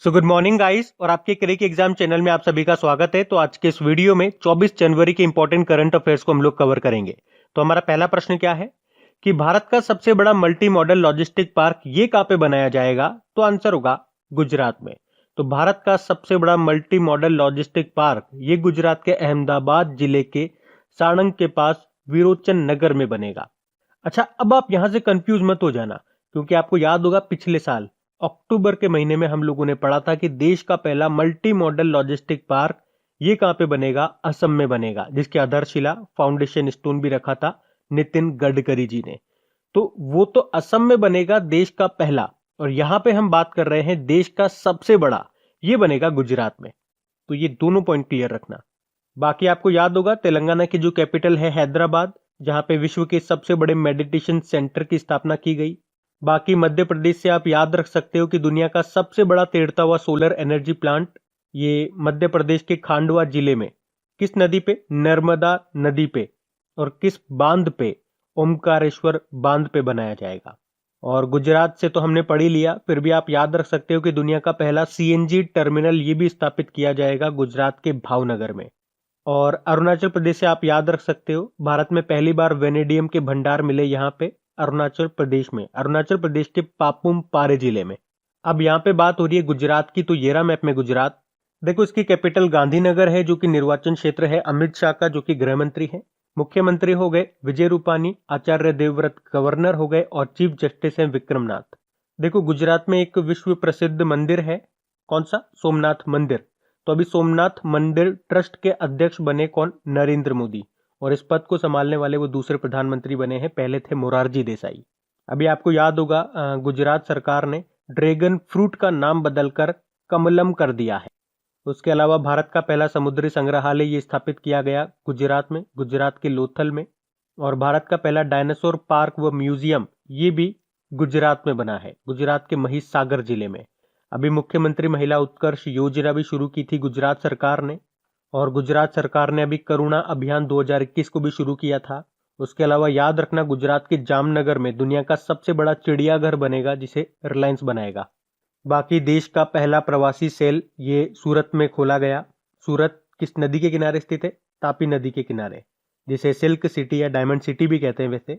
So good morning guys और आपके क्रिक exam channel में आप सभी का स्वागत है। तो आज के इस वीडियो में 24 जनवरी के इंपॉर्टेंट करंट अफेयर्स को हम लोग कवर करेंगे। तो हमारा पहला प्रश्न क्या है कि भारत का सबसे बड़ा मल्टी मॉडल लॉजिस्टिक पार्क ये कहां पे बनाया जाएगा? तो आंसर होगा गुजरात में। तो भारत का सबसे बड़ा मल्टी मॉडल लॉजिस्टिक पार्क ये गुजरात के अहमदाबाद जिले के साणंद के पास विरोचन नगर में बनेगा। अच्छा, अब आप यहां से कंफ्यूज मत हो जाना, क्योंकि आपको याद होगा पिछले साल अक्टूबर के महीने में हम लोगों ने पढ़ा था कि देश का पहला मल्टी मॉडल लॉजिस्टिक पार्क ये कहां पे बनेगा? असम में बनेगा, जिसकी आधारशिला फाउंडेशन स्टोन भी रखा था नितिन गडकरी जी ने। तो वो तो असम में बनेगा देश का पहला, और यहां पे हम बात कर रहे हैं देश का सबसे बड़ा, ये बनेगा गुजरात में। तो ये दोनों पॉइंट क्लियर रखना। बाकी आपको याद होगा तेलंगाना की जो कैपिटल है हैदराबाद, जहां पे विश्व के सबसे बड़े मेडिटेशन सेंटर की स्थापना की गई। बाकी मध्य प्रदेश से आप याद रख सकते हो कि दुनिया का सबसे बड़ा तैरता हुआ सोलर एनर्जी प्लांट ये मध्य प्रदेश के खांडवा जिले में किस नदी पे? नर्मदा नदी पे। और किस बांध पे? ओमकारेश्वर बांध पे बनाया जाएगा। और गुजरात से तो हमने पढ़ ही लिया, फिर भी आप याद रख सकते हो कि दुनिया का पहला सीएनजी टर्मिनल ये भी स्थापित किया जाएगा गुजरात के भावनगर में। और अरुणाचल प्रदेश से आप याद रख सकते हो भारत में पहली बार वेनेडियम के भंडार मिले यहाँ पे अरुणाचल प्रदेश में, अरुणाचल प्रदेश के पापुम पारे जिले में। अब यहाँ पे बात हो रही है गुजरात की, तो ये रहा मैप में गुजरात। देखो, इसकी कैपिटल गांधीनगर है, जो कि निर्वाचन क्षेत्र है अमित शाह का, जो कि गृह मंत्री है। मुख्यमंत्री हो गए विजय रूपानी, आचार्य देवव्रत गवर्नर हो गए, और चीफ जस्टिस है विक्रमनाथ। देखो, गुजरात में एक विश्व प्रसिद्ध मंदिर है, कौन सा? सोमनाथ मंदिर। तो अभी सोमनाथ मंदिर ट्रस्ट के अध्यक्ष बने कौन? नरेंद्र मोदी। और इस पद को संभालने वाले वो दूसरे प्रधानमंत्री बने हैं, पहले थे मोरारजी देसाई। अभी आपको याद होगा गुजरात सरकार ने ड्रैगन फ्रूट का नाम बदलकर कमलम कर दिया है। उसके अलावा भारत का पहला समुद्री संग्रहालय ये स्थापित किया गया गुजरात में, गुजरात के लोथल में। और भारत का पहला डायनासोर पार्क व म्यूजियम ये भी गुजरात में बना है, गुजरात के महिसागर जिले में। अभी मुख्यमंत्री महिला उत्कर्ष योजना भी शुरू की थी गुजरात सरकार ने। और गुजरात सरकार ने अभी करुणा अभियान 2021 को भी शुरू किया था। उसके अलावा याद रखना गुजरात के जामनगर में दुनिया का सबसे बड़ा चिड़ियाघर बनेगा, जिसे रिलायंस बनाएगा। बाकी देश का पहला प्रवासी सेल ये सूरत में खोला गया। सूरत किस नदी के किनारे स्थित है? तापी नदी के किनारे, जिसे सिल्क सिटी या डायमंड सिटी भी कहते हैं वैसे।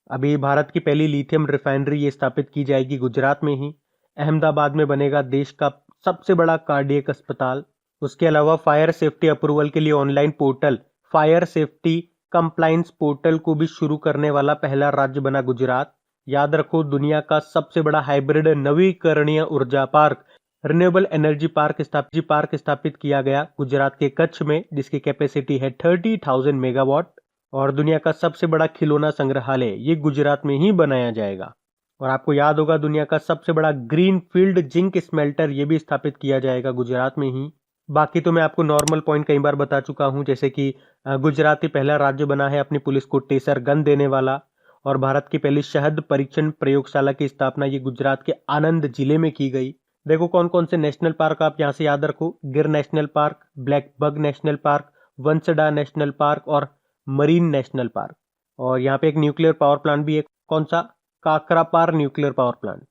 अभी भारत की पहली लिथियम रिफाइनरी ये स्थापित की जाएगी गुजरात में ही। अहमदाबाद में बनेगा देश का सबसे बड़ा कार्डियक अस्पताल। उसके अलावा फायर सेफ्टी अप्रूवल के लिए online portal fire safety compliance portal को भी शुरू करने वाला पहला राज्य बना गुजरात। याद रखो, दुनिया का सबसे बड़ा हाइब्रिड नवीकरणीय ऊर्जा पार्क रिन्यूएबल एनर्जी पार्क स्थापित किया गया गुजरात के कच्छ में, जिसकी कैपेसिटी है 30,000 मेगावाट। और दुनिया का सबसे बड़ा खिलौना संग्रहालय ये गुजरात में ही बनाया जाएगा। और आपको याद होगा दुनिया का सबसे बड़ा ग्रीन फील्ड जिंक स्मेल्टर ये भी स्थापित किया जाएगा गुजरात में ही। बाकी तो मैं आपको नॉर्मल पॉइंट कई बार बता चुका हूं, जैसे कि गुजरात ही पहला राज्य बना है अपनी पुलिस को टेसर गन देने वाला। और भारत की पहली शहद परीक्षण प्रयोगशाला की स्थापना ये गुजरात के आनंद जिले में की गई। देखो कौन कौन से नेशनल पार्क आप यहाँ से याद रखो: Gir national park, blackbuck national park, Vansda national park और मरीन नेशनल पार्क। और यहाँ पे एक न्यूक्लियर पावर प्लांट भी है, कौन सा? Kakrapar nuclear power plant.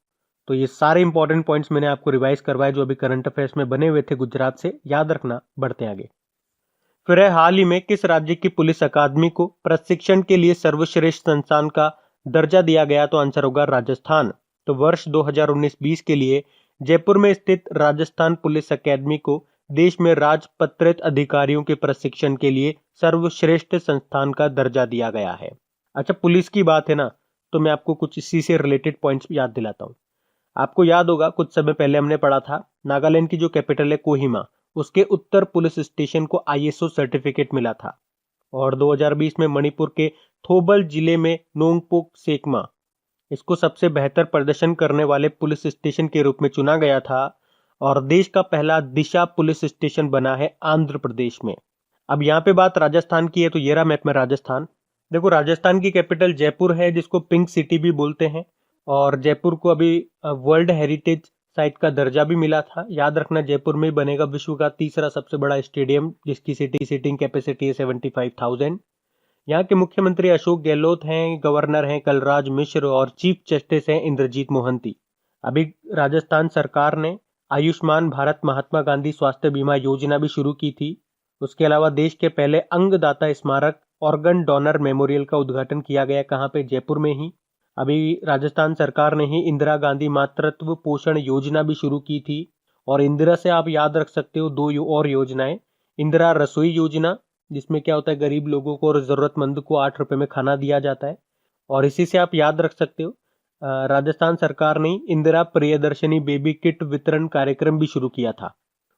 तो ये सारे इंपॉर्टेंट पॉइंट्स मैंने आपको रिवाइज करवाए जो अभी करंट अफेयर्स में बने हुए थे गुजरात से, याद रखना। बढ़ते आगे। फिर है, हाल ही में किस राज्य की पुलिस अकादमी को प्रशिक्षण के लिए सर्वश्रेष्ठ संस्थान का दर्जा दिया गया? तो आंसर होगा राजस्थान। तो वर्ष 2019-20 के लिए जयपुर में स्थित राजस्थान पुलिस अकादमी को देश में राजपत्रित अधिकारियों के प्रशिक्षण के लिए सर्वश्रेष्ठ संस्थान का दर्जा दिया गया है। अच्छा, पुलिस की बात है ना, तो मैं आपको कुछ इसी से रिलेटेड पॉइंट्स याद दिलाता हूँ। आपको याद होगा कुछ समय पहले हमने पढ़ा था नागालैंड की जो कैपिटल है कोहिमा, उसके उत्तर पुलिस स्टेशन को आईएसओ सर्टिफिकेट मिला था। और 2020 में मणिपुर के थोबल जिले में नोंगपोक सेकमा इसको सबसे बेहतर प्रदर्शन करने वाले पुलिस स्टेशन के रूप में चुना गया था। और देश का पहला दिशा पुलिस स्टेशन बना है आंध्र प्रदेश में। अब यहाँ पे बात राजस्थान की है, तो ये रहा मैप में राजस्थान। देखो, राजस्थान की कैपिटल जयपुर है, जिसको पिंक सिटी भी बोलते हैं। और जयपुर को अभी वर्ल्ड हेरिटेज साइट का दर्जा भी मिला था। याद रखना, जयपुर में बनेगा विश्व का तीसरा सबसे बड़ा स्टेडियम, जिसकी सीटिंग कैपेसिटी है 75,000। यहाँ के मुख्यमंत्री अशोक गहलोत हैं, गवर्नर हैं कलराज मिश्र और चीफ जस्टिस हैं इंद्रजीत मोहंती। अभी राजस्थान सरकार ने आयुष्मान भारत महात्मा गांधी स्वास्थ्य बीमा योजना भी शुरू की थी। उसके अलावा देश के पहले अंगदाता स्मारक ऑर्गन डोनर मेमोरियल का उद्घाटन किया गया, कहाँ पे? जयपुर में ही। अभी राजस्थान सरकार ने ही इंदिरा गांधी मातृत्व पोषण योजना भी शुरू की थी। और इंदिरा से आप याद रख सकते हो दो और योजनाएं। इंदिरा रसोई योजना, जिसमें क्या होता है, गरीब लोगों को और जरूरतमंद को 8 रुपए में खाना दिया जाता है। और इसी से आप याद रख सकते हो राजस्थान सरकार ने इंदिरा प्रियदर्शनी बेबी किट वितरण कार्यक्रम भी शुरू किया था।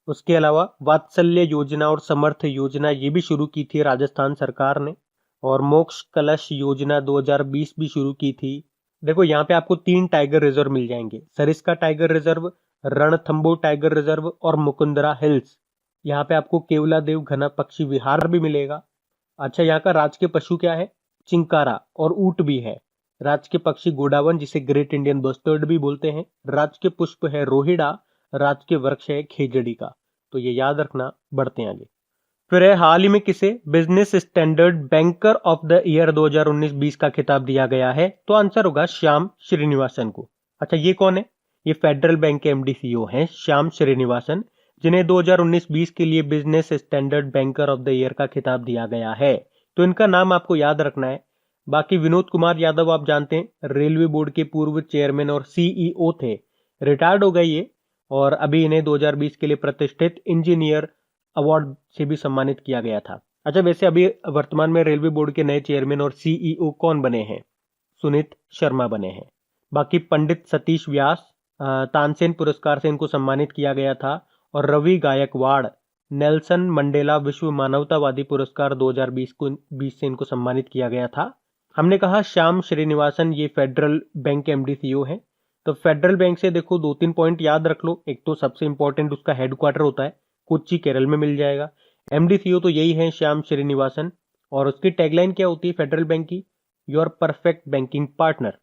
उसके अलावा वात्सल्य योजना और समर्थ योजना ये भी शुरू की थी राजस्थान सरकार ने। और मोक्ष कलश योजना 2020 भी शुरू की थी। देखो यहाँ पे आपको 3 टाइगर रिजर्व मिल जाएंगे, Sariska tiger reserve, Ranthambore tiger reserve और मुकुंदरा हिल्स। यहाँ पे आपको केवलादेव घना पक्षी विहार भी मिलेगा। अच्छा, यहाँ का राजकीय पशु क्या है? चिंकारा और ऊंट भी है। राजकीय पक्षी गोडावन, जिसे ग्रेट इंडियन बस्टर्ड भी बोलते हैं। राजकीय पुष्प है रोहिड़ा। राजकीय वृक्ष है खेजड़ी का। तो ये याद रखना। बढ़ते हैं आगे। फिर है, हाल ही में किसे business standard banker of the year 2019-20 का खिताब दिया गया है? तो आंसर होगा श्याम श्रीनिवासन को। अच्छा, ये कौन है? ये फेडरल बैंक के एमडी सीईओ हैं श्याम श्रीनिवासन, जिन्हें 2019-20 के लिए business standard banker of the year का खिताब दिया गया है। तो इनका नाम आपको याद रखना है। बाकी विनोद कुमार यादव आप जानते हैं, रेलवे बोर्ड के पूर्व चेयरमैन और सीईओ थे, रिटायर्ड हो गए ये। और अभी इन्हें 2020 के लिए प्रतिष्ठित इंजीनियर अवार्ड से भी सम्मानित किया गया था। अच्छा, वैसे अभी वर्तमान में रेलवे बोर्ड के नए चेयरमैन और सीईओ कौन बने हैं? सुनीत शर्मा बने हैं। बाकी पंडित सतीश व्यास तानसेन पुरस्कार से इनको सम्मानित किया गया था। और रवि गायकवाड़ नेल्सन मंडेला विश्व मानवतावादी पुरस्कार 2020 से इनको सम्मानित किया गया था। हमने कहा श्याम श्रीनिवासन ये फेडरल बैंक के एमडी सीईओ हैं। तो फेडरल बैंक से देखो 2-3 पॉइंट याद रख लो। एक तो सबसे इंपॉर्टेंट उसका हेडक्वार्टर होता है कोच्चि केरल में, मिल जाएगा। एमडी सीईओ तो यही है श्याम श्रीनिवासन। और उसकी टैगलाइन क्या होती है फेडरल बैंक की? Your perfect banking partner.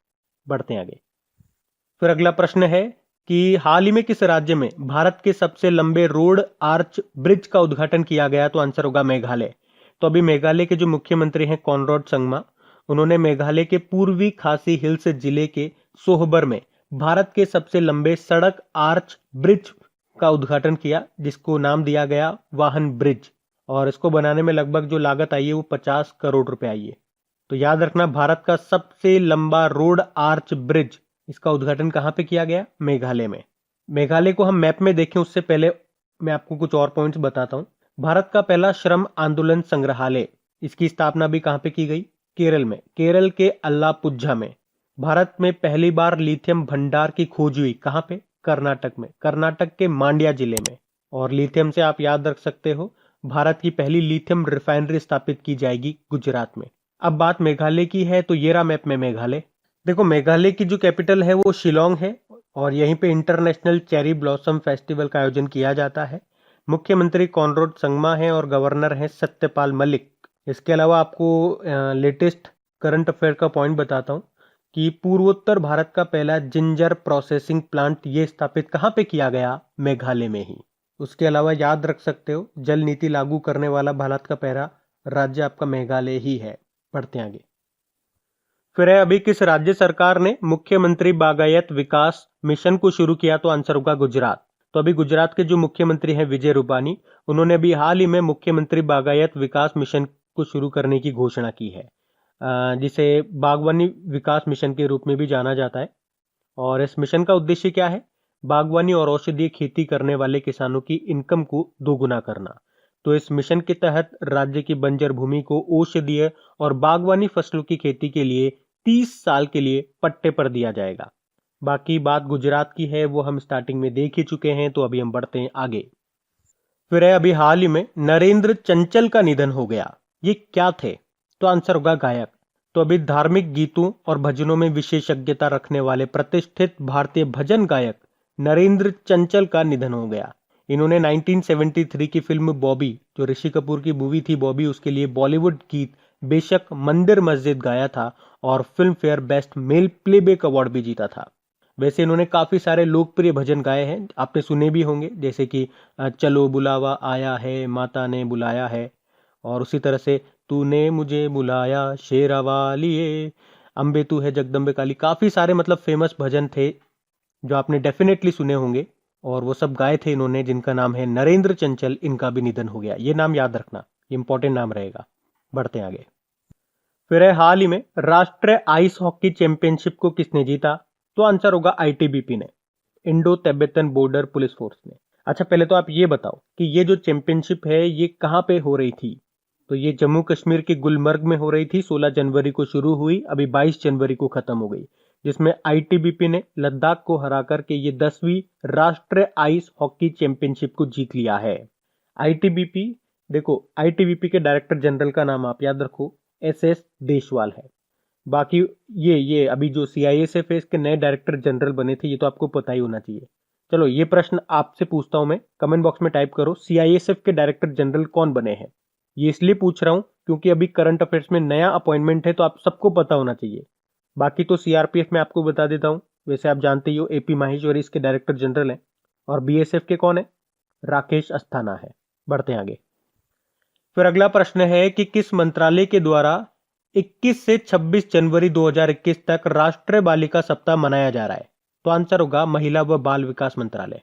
बढ़ते हैं आगे। फिर अगला प्रश्न है कि हाल ही में किस राज्य में भारत के सबसे लंबे रोड आर्च ब्रिज का उद्घाटन किया गया? तो आंसर होगा मेघालय। तो अभी मेघालय के जो मुख्यमंत्री हैं कॉनराड संगमा, उन्होंने मेघालय के पूर्वी खासी हिल्स जिले के सोहबर में भारत के सबसे लंबे सड़क आर्च ब्रिज का उद्घाटन किया, जिसको नाम दिया गया वाहन ब्रिज। और इसको बनाने में लगभग जो लागत आई है वो 50 करोड़ रुपए आई है। तो याद रखना, भारत का सबसे लंबा रोड आर्च ब्रिज, इसका उद्घाटन कहाँ पे किया गया? मेघालय में। मेघालय को हम मैप में देखें उससे पहले मैं आपको कुछ और पॉइंट्स बताता हूँ। भारत का पहला श्रम आंदोलन संग्रहालय, इसकी स्थापना भी कहाँ पे की गई? केरल में, केरल के अल्लापुझा में। भारत में पहली बार लिथियम भंडार की खोज हुई, कहाँ पे? कर्नाटक में, कर्नाटक के मांड्या जिले में। और लिथियम से आप याद रख सकते हो भारत की पहली लिथियम रिफाइनरी स्थापित की जाएगी गुजरात में। अब बात मेघालय की है, तो ये रहा मैप में मेघालय। देखो, मेघालय की जो कैपिटल है वो शिलोंग है। और यहीं पे इंटरनेशनल चेरी ब्लॉसम फेस्टिवल का आयोजन किया जाता है। मुख्यमंत्री कॉनराड संगमा हैं और गवर्नर हैं सत्यपाल मलिक। इसके अलावा आपको लेटेस्ट करंट अफेयर का पॉइंट बताता हूँ कि पूर्वोत्तर भारत का पहला जिंजर प्रोसेसिंग प्लांट ये स्थापित कहाँ पे किया गया? मेघालय में ही। उसके अलावा याद रख सकते हो जल नीति लागू करने वाला भारत का पहला राज्य आपका मेघालय ही है। बढ़ते आगे। फिर है, अभी किस राज्य सरकार ने मुख्यमंत्री बागायत विकास मिशन को शुरू किया? तो आंसर होगा गुजरात। तो अभी गुजरात के जो मुख्यमंत्री हैं विजय रूपानी, उन्होंने अभी हाल ही में मुख्यमंत्री बागायत विकास मिशन को शुरू करने की घोषणा की है, जिसे बागवानी विकास मिशन के रूप में भी जाना जाता है। और इस मिशन का उद्देश्य क्या है? बागवानी और औषधीय खेती करने वाले किसानों की इनकम को दोगुना करना। तो इस मिशन के तहत राज्य की बंजर भूमि को औषधीय और बागवानी फसलों की खेती के लिए 30 साल के लिए पट्टे पर दिया जाएगा। बाकी बात गुजरात की है, वो हम स्टार्टिंग में देख ही चुके हैं। तो अभी हम बढ़ते हैं आगे। फिर है, अभी हाल ही में नरेंद्र चंचल का निधन हो गया। ये क्या थे? तो आंसर होगा गायक। तो अभी धार्मिक गीतों और भजनों में विशेषज्ञता रखने वाले प्रतिष्ठित भारतीय भजन गायक नरेंद्र चंचल का निधन हो गया। इन्होंने 1973 की फिल्म बॉबी, जो ऋषि कपूर की मूवी थी बॉबी, उसके लिए बॉलीवुड गीत बेशक मंदिर मस्जिद गाया था और film fair best male playback award भी जीता था। वैसे इन्होंने काफी सारे लोकप्रिय भजन गाए हैं, आपने सुने भी होंगे, जैसे कि चलो बुलावा आया है, माता ने बुलाया है। और उसी तरह से तूने मुझे बुलाया शेरा वालिए, अम्बे तू है जगदम्बे काली। काफी सारे मतलब फेमस भजन थे जो आपने डेफिनेटली सुने होंगे। और वो सब गाए थे इन्होंने, जिनका नाम है नरेंद्र चंचल, इनका भी निधन हो गया। ये नाम याद रखना, ये इंपॉर्टेंट नाम रहेगा। बढ़ते हैं आगे। फिर है हाल ही में राष्ट्रीय आइस हॉकी चैंपियनशिप को किसने जीता? तो आंसर होगा आईटीबीपी ने, Indo Tibetan border police force ने। अच्छा, पहले तो आप ये बताओ कि ये जो चैंपियनशिप है ये कहाँ पे हो रही थी? तो ये जम्मू कश्मीर के गुलमर्ग में हो रही थी। 16 जनवरी को शुरू हुई, अभी 22 जनवरी को खत्म हो गई, जिसमें आईटीबीपी ने लद्दाख को हरा करके ये 10वीं राष्ट्रीय आइस हॉकी चैंपियनशिप को जीत लिया है। आईटीबीपी, देखो आईटीबीपी के डायरेक्टर जनरल का नाम आप याद रखो, एसएस देशवाल है। बाकी ये अभी जो सीआईएसएफ है इसके नए डायरेक्टर जनरल बने थे, ये तो आपको पता ही होना चाहिए। चलो ये प्रश्न आपसे पूछता हूं मैं, कमेंट बॉक्स में टाइप करो, सीआईएसएफ के डायरेक्टर जनरल कौन बने हैं? ये इसलिए पूछ रहा हूं क्योंकि अभी करंट अफेयर्स में नया अपॉइंटमेंट है, तो आप सबको पता होना चाहिए। बाकी तो सीआरपीएफ में आपको बता देता हूं, वैसे आप जानते ही हो एपी माहेश्वरी इसके डायरेक्टर जनरल हैं। और बीएसएफ के कौन है? राकेश अस्थाना है। बढ़ते हैं आगे। फिर अगला प्रश्न है कि किस मंत्रालय के द्वारा 21 से 26 जनवरी 2021 तक राष्ट्रीय बालिका सप्ताह मनाया जा रहा है? तो आंसर होगा महिला व बाल विकास मंत्रालय,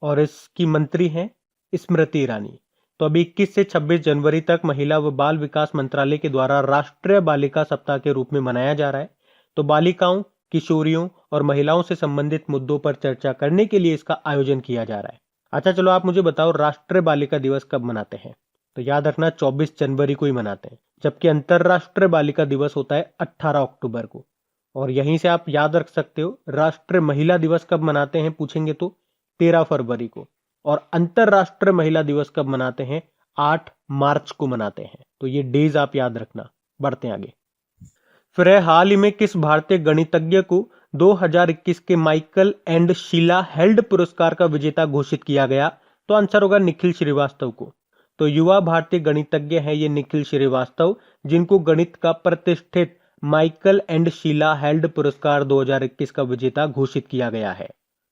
और इसकी मंत्री हैं स्मृति ईरानी। तो अभी 21 से 26 जनवरी तक महिला व बाल विकास मंत्रालय के द्वारा राष्ट्रीय बालिका सप्ताह के रूप में मनाया जा रहा है। तो बालिकाओं, किशोरियों और महिलाओं से संबंधित मुद्दों पर चर्चा करने के लिए इसका आयोजन किया जा रहा है। अच्छा चलो आप मुझे बताओ, राष्ट्रीय बालिका दिवस कब मनाते हैं? तो याद रखना 24 जनवरी को ही मनाते हैं, जबकि अंतरराष्ट्रीय बालिका दिवस होता है 18 अक्टूबर को। और यहीं से आप याद रख सकते हो, राष्ट्रीय महिला दिवस कब मनाते हैं पूछेंगे तो 13 फरवरी को। और अंतरराष्ट्रीय महिला दिवस कब मनाते हैं? 8 मार्च को मनाते हैं। तो ये डेज आप याद रखना। बढ़ते हैं आगे। फिर है हाल ही में किस भारतीय गणितज्ञ को 2021 के माइकल एंड शीला हेल्ड पुरस्कार का विजेता घोषित किया गया? तो आंसर होगा निखिल श्रीवास्तव को। तो युवा भारतीय गणितज्ञ हैं ये निखिल श्रीवास्तव, जिनको गणित का प्रतिष्ठित माइकल एंड शीला हेल्ड पुरस्कार 2021 का विजेता घोषित किया गया है।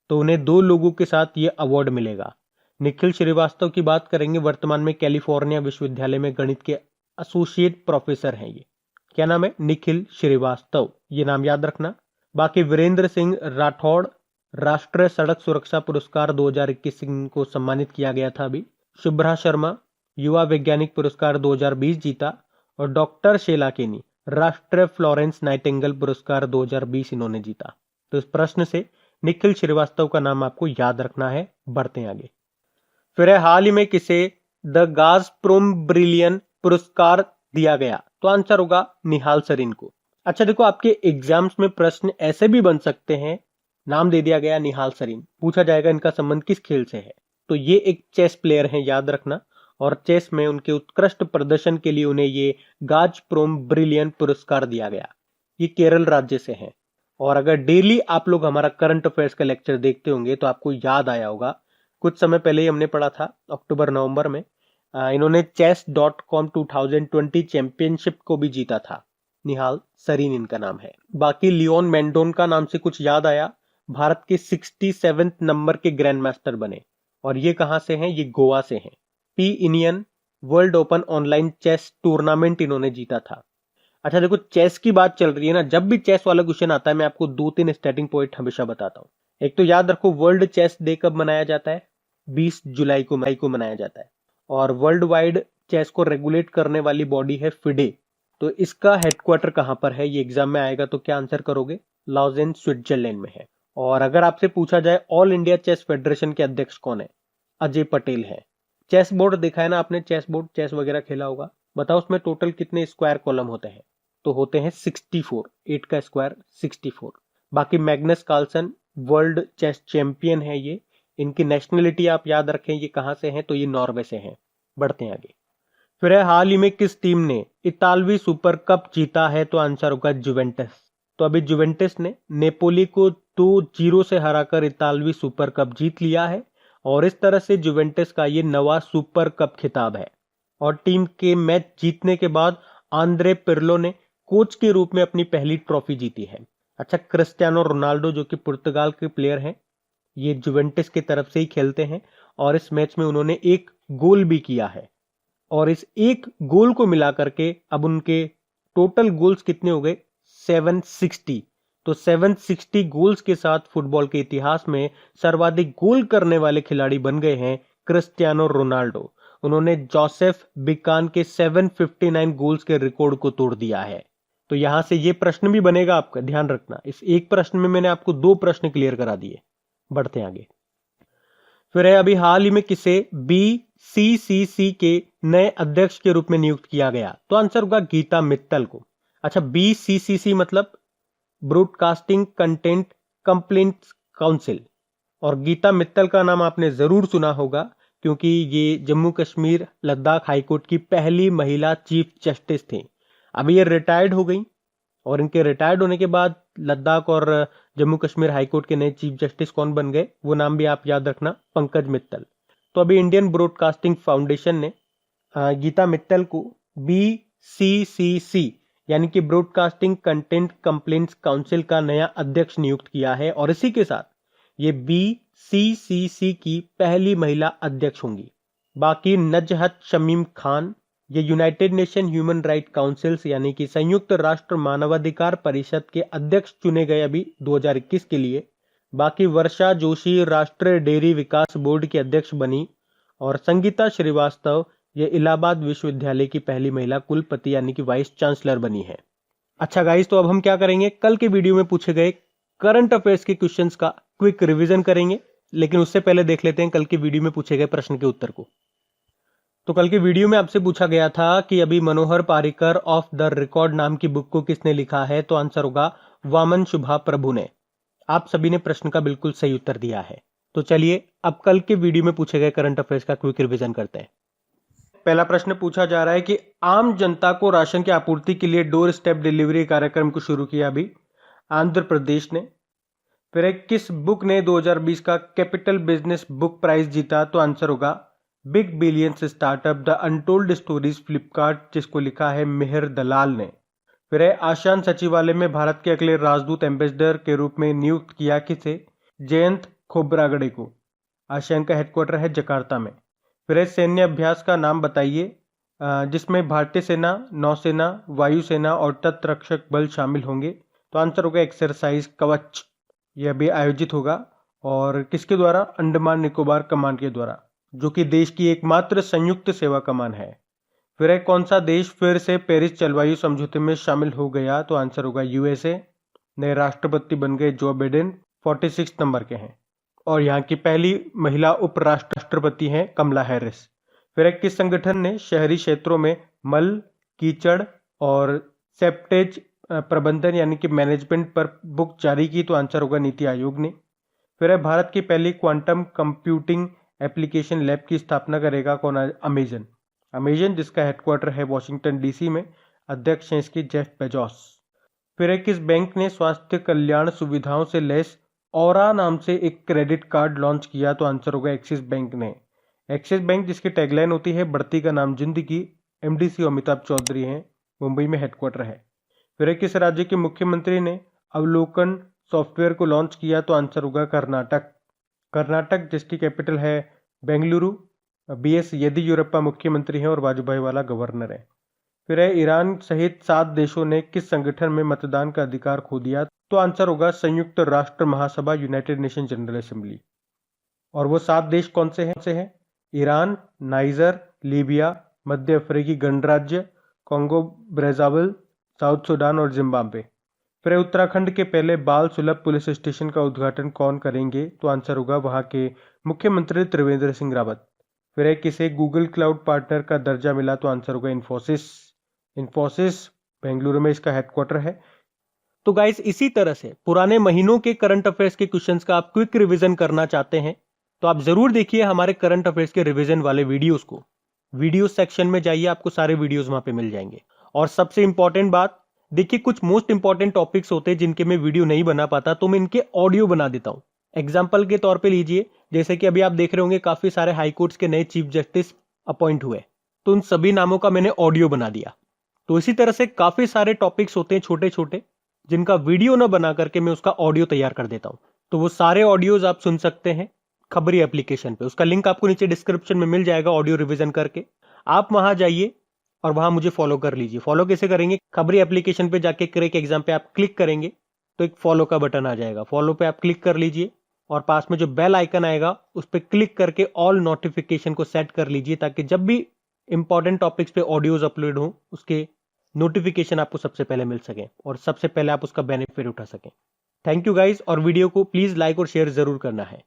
तो उन्हें 2 लोगों के साथ ये अवार्ड मिलेगा। निखिल श्रीवास्तव की बात करेंगे, वर्तमान में कैलिफोर्निया विश्वविद्यालय में गणित के एसोसिएट प्रोफेसर हैं ये। क्या नाम है? निखिल श्रीवास्तव, ये नाम याद रखना। बाकी वीरेंद्र सिंह राठौड़ राष्ट्रीय सड़क सुरक्षा पुरस्कार 2021 को सम्मानित किया गया था अभी। शुभ्रा शर्मा युवा वैज्ञानिक पुरस्कार 2020 जीता। और डॉक्टर शेला केनी राष्ट्रीय फ्लोरेंस नाइटिंगेल पुरस्कार 2020 इन्होंने जीता। तो इस प्रश्न से निखिल श्रीवास्तव का नाम आपको याद रखना है। बढ़ते हैं आगे। फिर है हाल ही में किसे द गाज़प्रोम ब्रिलियन पुरस्कार दिया गया? तो आंसर होगा निहाल सरीन को। अच्छा देखो, आपके एग्जाम्स में प्रश्न ऐसे भी बन सकते हैं, नाम दे दिया गया निहाल सरीन, पूछा जाएगा इनका संबंध किस खेल से है? तो ये एक चेस प्लेयर हैं, याद रखना। और चेस में उनके उत्कृष्ट प्रदर्शन के लिए उन्हें ये गाज़प्रोम ब्रिलियन पुरस्कार दिया गया। ये केरल राज्य से हैं। और अगर डेली आप लोग हमारा करंट अफेयर्स का लेक्चर देखते होंगे तो आपको याद आया होगा, कुछ समय पहले ही हमने पढ़ा था अक्टूबर नवंबर में, इन्होंने chess.com 2020 चैंपियनशिप को भी जीता था। निहाल सरीन इनका नाम है। बाकी लियोन मेंडोन का नाम से कुछ याद आया, भारत के 67 नंबर के ग्रैंड मास्टर बने। और ये कहां से हैं? ये गोवा से हैं। P Indian World Open online chess tournament इन्होंने जीता था। अच्छा देखो, चेस की बात चल रही है ना, जब भी चेस वाला क्वेश्चन आता है मैं आपको 2-3 स्टार्टिंग पॉइंट हमेशा बताता हूँ। एक तो याद रखो, वर्ल्ड चेस डे कब मनाया जाता है? 20 जुलाई को मनाया जाता है। और वर्ल्ड वाइड चेस को रेगुलेट करने वाली बॉडी है फिडे। तो इसका हेडक्वार्टर कहां पर है? ये एग्जाम में आएगा, तो क्या आंसर करोगे? लॉजेन स्विट्जरलैंड में है। और अगर आपसे पूछा जाए ऑल इंडिया चेस फेडरेशन के अध्यक्ष कौन है? अजय पटेल है। चेस बोर्ड देखा है ना आपने, चेस बोर्ड, चेस वगैरह खेला होगा, बताओ उसमें टोटल कितने स्क्वायर कॉलम होते हैं? तो होते हैं 64, 8 का स्क्वायर 64। बाकी Magnus Carlsen world chess champion है ये। इनकी नेशनलिटी आप याद रखें, ये कहां से हैं? तो ये नॉर्वे से हैं। बढ़ते हैं आगे। फिर है हाल ही में किस टीम ने इतालवी सुपर कप जीता है? तो आंसर होगा जुवेंटस। तो अभी जुवेंटस ने नेपोली को 2-0 से हराकर इतालवी सुपर कप जीत लिया है। और इस तरह से जुवेंटस का ये नवा सुपर कप खिताब है। और टीम के मैच जीतने के बाद आंद्रे पिर्लो ने कोच के रूप में अपनी पहली ट्रॉफी जीती है। अच्छा, क्रिस्टियानो रोनाल्डो जो कि पुर्तगाल के प्लेयर हैं, ये जुवेंटस की तरफ से ही खेलते हैं। और इस मैच में उन्होंने एक गोल भी किया है। और इस एक गोल को मिला करके अब उनके टोटल गोल्स कितने हो गए? 760। तो तो 760 गोल्स के साथ फुटबॉल के इतिहास में सर्वाधिक गोल करने वाले खिलाड़ी बन गए हैं क्रिस्टियानो रोनाल्डो। उन्होंने जोसेफ बिकान के 759 गोल्स के रिकॉर्ड को तोड़ दिया है। तो यहां से ये प्रश्न भी बनेगा, आपका ध्यान रखना। इस एक प्रश्न में मैंने आपको 2 प्रश्न क्लियर करा दिए। बढ़ते हैं आगे। फिर है अभी हाल ही में किसे BCCC के नए अध्यक्ष के रूप में नियुक्त किया गया? तो आंसर होगा गीता मित्तल को। अच्छा, BCCC मतलब ब्रॉडकास्टिंग कंटेंट कंप्लेंट्स काउंसिल, और गीता मित्तल का नाम आपने जरूर सुना होगा क्योंकि ये जम्मू कश्मीर लद्दाख हाईकोर्ट की पहली महिला चीफ जस्टिस थी। अभी ये रिटायर्ड हो गई और इनके रिटायर्ड होने के बाद लद्दाख और जम्मू कश्मीर हाईकोर्ट के नए चीफ जस्टिस कौन बन गए, वो नाम भी आप याद रखना, पंकज मित्तल। तो अभी इंडियन ब्रॉडकास्टिंग फाउंडेशन ने गीता मित्तल को BCCC यानी कि ब्रॉडकास्टिंग कंटेंट कंप्लेंट्स काउंसिल का नया अध्यक्ष नियुक्त किया है, और इसी के साथ ये BCCC की पहली महिला अध्यक्ष होंगी। बाकी नजहत शमीम खान, ये United nation human right councils यानी कि संयुक्त राष्ट्र मानवाधिकार परिषद के अध्यक्ष चुने गए अभी 2021 के लिए। बाकी वर्षा जोशी राष्ट्रीय डेयरी विकास बोर्ड की अध्यक्ष बनी, और संगीता श्रीवास्तव ये इलाहाबाद विश्वविद्यालय की पहली महिला कुलपति यानी कि वाइस चांसलर बनी है। अच्छा गाइस, तो अब हम क्या करेंगे, कल के वीडियो में पूछे गए करंट अफेयर्स के क्वेश्चंस का क्विक रिवीजन करेंगे, लेकिन उससे पहले देख लेते हैं कल के वीडियो में पूछे गए प्रश्न के उत्तर को। तो कल के वीडियो में आपसे पूछा गया था कि अभी मनोहर पारिकर ऑफ द रिकॉर्ड नाम की बुक को किसने लिखा है? तो आंसर होगा वामन शुभा प्रभु ने। आप सभी ने प्रश्न का बिल्कुल सही उत्तर दिया है। तो चलिए अब कल के वीडियो में पूछे गए करंट अफेयर्स का क्विक रिवीजन करते हैं। पहला प्रश्न पूछा जा रहा है कि आम जनता को राशन की आपूर्ति के लिए डोर स्टेप डिलीवरी कार्यक्रम को शुरू किया अभी आंध्र प्रदेश ने। फिर एक किस बुक ने 2020 का कैपिटल बिजनेस बुक प्राइज जीता? तो आंसर होगा big billions startup the untold stories Flipkart, जिसको लिखा है मिहिर दलाल ने। फिर है आशान सचिवालय में भारत के अगले राजदूत एम्बेसडर के रूप में नियुक्त किया किसे? जयंत खोब्रागड़े को। आसियान का हेडक्वार्टर है जकार्ता में। फिर है सैन्य अभ्यास का नाम बताइए जिसमें भारतीय सेना, नौसेना, वायुसेना और तटरक्षक बल शामिल होंगे। तो आंसर होगा एक्सरसाइज कवच। यह अभी आयोजित होगा और किसके द्वारा? अंडमान निकोबार कमान के द्वारा, जो कि देश की एकमात्र संयुक्त सेवा कमान है। फिर है कौन सा देश फिर से पेरिस जलवायु समझौते में शामिल हो गया? तो आंसर होगा USA। नए राष्ट्रपति बन गए जो बाइडेन, 46 नंबर के हैं, और यहाँ की पहली महिला उपराष्ट्रपति हैं कमला हैरिस। फिर एक किस संगठन ने शहरी क्षेत्रों में मल, कीचड़ और सेप्टेज प्रबंधन यानी कि मैनेजमेंट पर बुक जारी की? तो आंसर होगा नीति आयोग ने। फिर है भारत की पहली क्वांटम कंप्यूटिंग एप्लीकेशन लैब की स्थापना करेगा कौन? अमेजन। अमेजन जिसका हेडक्वार्टर है वॉशिंगटन DC में, अध्यक्ष हैं इसकी जेफ बेजोस। फिर है किस बैंक ने स्वास्थ्य कल्याण सुविधाओं से लैस औरा नाम से एक क्रेडिट कार्ड लॉन्च किया? तो आंसर होगा एक्सिस बैंक ने। एक्सिस बैंक जिसकी टैगलाइन होती है बढ़ती का नाम जिंदगी, MD अमिताभ चौधरी हैं, मुंबई में हेडक्वार्टर है। फिर किस राज्य के मुख्यमंत्री ने अवलोकन सॉफ्टवेयर को लॉन्च किया? तो आंसर होगा कर्नाटक। कर्नाटक जिसकी कैपिटल है बेंगलुरु, BS येदियुरप्पा मुख्यमंत्री हैं और वाजूभाई वाला गवर्नर है। फिर है ईरान सहित 7 देशों ने किस संगठन में मतदान का अधिकार खो दिया? तो आंसर होगा संयुक्त राष्ट्र महासभा, यूनाइटेड नेशन जनरल असेंबली। और वो 7 देश कौन से हैं? ईरान, नाइजर, लीबिया, मध्य अफ्रीकी गणराज्य, कॉन्गो ब्रेजाविल, साउथ सूडान और जिम्बाब्वे। फिर उत्तराखंड के पहले बाल सुलभ पुलिस स्टेशन का उद्घाटन कौन करेंगे? तो आंसर होगा वहां के मुख्यमंत्री त्रिवेंद्र सिंह रावत। फिर किसे गूगल क्लाउड पार्टनर का दर्जा मिला? तो आंसर होगा इन्फोसिस। इन्फोसिस बेंगलुरु में इसका हेडक्वार्टर है। तो गाइस इसी तरह से पुराने महीनों के करंट अफेयर्स के क्वेश्चंस का आप क्विक रिवीजन करना चाहते हैं तो आप जरूर देखिए हमारे करंट अफेयर्स के रिवीजन वाले वीडियोस को। वीडियो सेक्शन में जाइए, आपको सारे वीडियोस वहां पे मिल जाएंगे। और सबसे इंपॉर्टेंट बात, देखिए कुछ मोस्ट इंपॉर्टेंट टॉपिक्स होते हैं जिनके मैं वीडियो नहीं बना पाता तो मैं इनके ऑडियो बना देता हूं। एग्जाम्पल के तौर पे लीजिए, जैसे कि अभी आप देख रहे होंगे काफी सारे हाईकोर्ट्स के नए चीफ जस्टिस अपॉइंट हुए, तो उन सभी नामों का मैंने ऑडियो बना दिया। तो इसी तरह से काफी सारे टॉपिक्स होते हैं छोटे छोटे जिनका वीडियो ना बना करके मैं उसका ऑडियो तैयार कर देता हूं। तो वो सारे ऑडियोज आप सुन सकते हैं खबरी एप्लीकेशन पे, उसका लिंक आपको नीचे डिस्क्रिप्शन में मिल जाएगा। ऑडियो रिवीजन करके आप वहां जाइए और वहां मुझे फॉलो कर लीजिए। फॉलो कैसे करेंगे? खबरी एप्लीकेशन पे जाके क्रैक एग्जाम पे आप क्लिक करेंगे तो एक फॉलो का बटन आ जाएगा, फॉलो पे आप क्लिक कर लीजिए और पास में जो बेल आइकन आएगा उस पर क्लिक करके ऑल नोटिफिकेशन को सेट कर लीजिए, ताकि जब भी इंपॉर्टेंट टॉपिक्स पे ऑडियोज अपलोड हो उसके नोटिफिकेशन आपको सबसे पहले मिल सके और सबसे पहले आप उसका बेनिफिट उठा सकें। थैंक यू गाइज, और वीडियो को प्लीज लाइक और शेयर जरूर करना है।